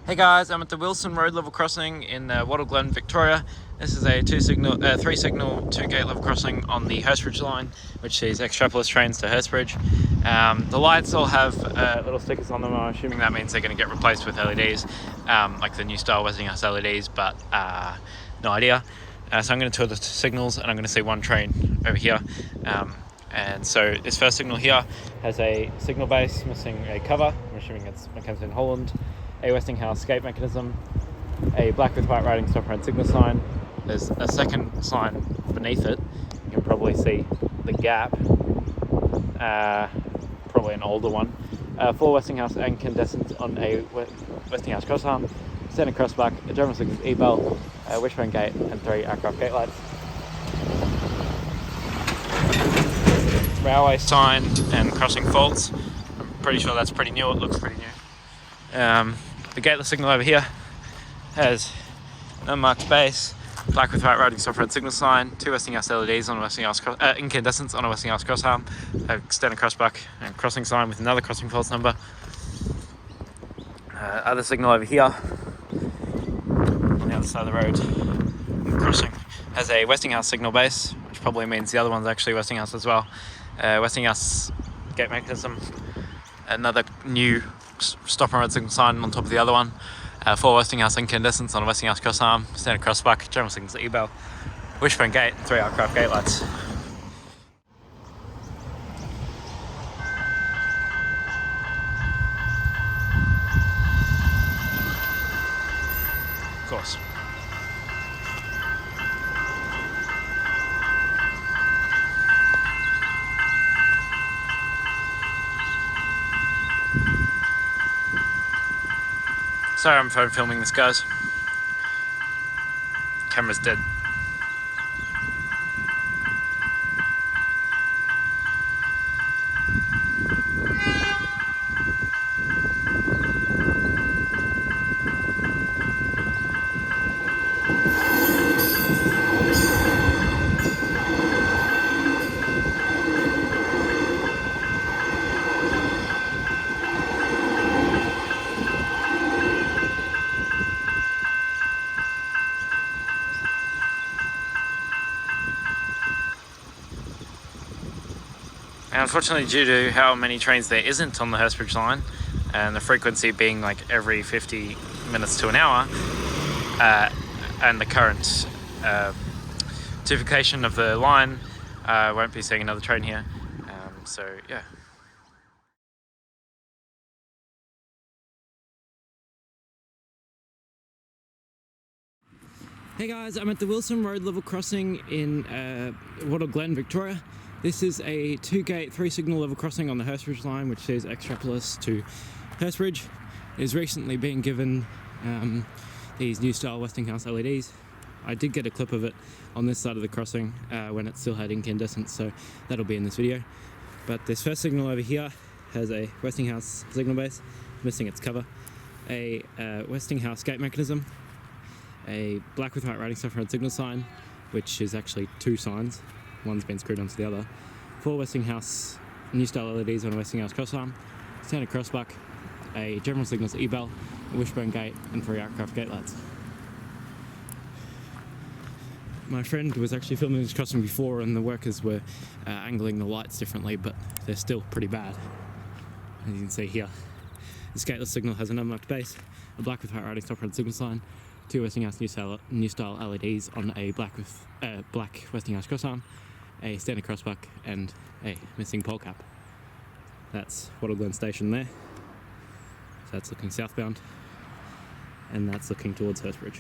Hey guys, I'm at the Wilson Road level crossing in Wattle Glen, Victoria. This is a 3 signal, 2 gate level crossing on the Hurstbridge line, which sees Extrapolis trains to Hurstbridge. The lights all have little stickers on them. I'm assuming that means they're going to get replaced with LEDs, like the new style Westinghouse LEDs, but no idea. So I'm going to tour the signals and I'm going to see one train over here. And so this first signal here has a signal base missing a cover. I'm assuming it comes in Holland. A Westinghouse gate mechanism, a black with white writing stop and signal sign. There's a second sign beneath it. You can probably see the gap, probably an older one. 4 Westinghouse Incandescents on a Westinghouse Crossarm, standard crossbuck, a German Signal E-bell, a Wishbone Gate, and 3 Artcraft gate lights. Railway sign and crossing faults. I'm pretty sure that's pretty new. It looks pretty new. The Gateless signal over here has an Unmarked Base, black with white writing stop red signal sign, 2 Westinghouse LEDs on a Westinghouse Incandescents on a Westinghouse Crossarm, a standard crossbuck and crossing sign with another crossing faults number. Other signal over here on the other side of the road, crossing, has a Westinghouse signal base, which probably means the other one's actually Westinghouse as well. Westinghouse gate mechanism, another new stop and red signal sign on top of the other one, 4 Westinghouse Incandescents on a Westinghouse Crossarm, standard crossbuck, German Signals E-bell, Wishbone Gate, 3 Artcraft gate lights. Of course. Sorry, I'm phone filming this, guys. Camera's dead. And unfortunately, due to how many trains there isn't on the Hurstbridge line, and the frequency being like every 50 minutes to an hour, and the current duplication of the line, won't be seeing another train here. So yeah. Hey guys, I'm at the Wilson Road level crossing in Wattle Glen, Victoria. This is a 2 gate 3 signal level crossing on the Hurstbridge line, which says Extrapolis to Hurstbridge. It has recently been given these new style Westinghouse LEDs. I did get a clip of it on this side of the crossing when it still had incandescent, so that'll be in this video. But this first signal over here has a Westinghouse signal base, missing its cover, a Westinghouse gate mechanism, a black with white writing stop red signal sign, which is actually 2 signs. One's been screwed onto the other. 4 Westinghouse New Style LEDs on a Westinghouse Crossarm, standard crossbuck, a General Signals E-bell, a Wishbone Gate, and 3 Artcraft gate lights. My friend was actually filming this crossing before, and the workers were angling the lights differently, but they're still pretty bad, as you can see here. This Gateless signal has an unmarked base, a black with white writing stop red signal sign, 2 Westinghouse New Style LEDs on a black Westinghouse Crossarm, a standard crossbuck, and a missing pole cap. That's Wattle Glen Station there. So that's looking southbound, and that's looking towards Hurstbridge.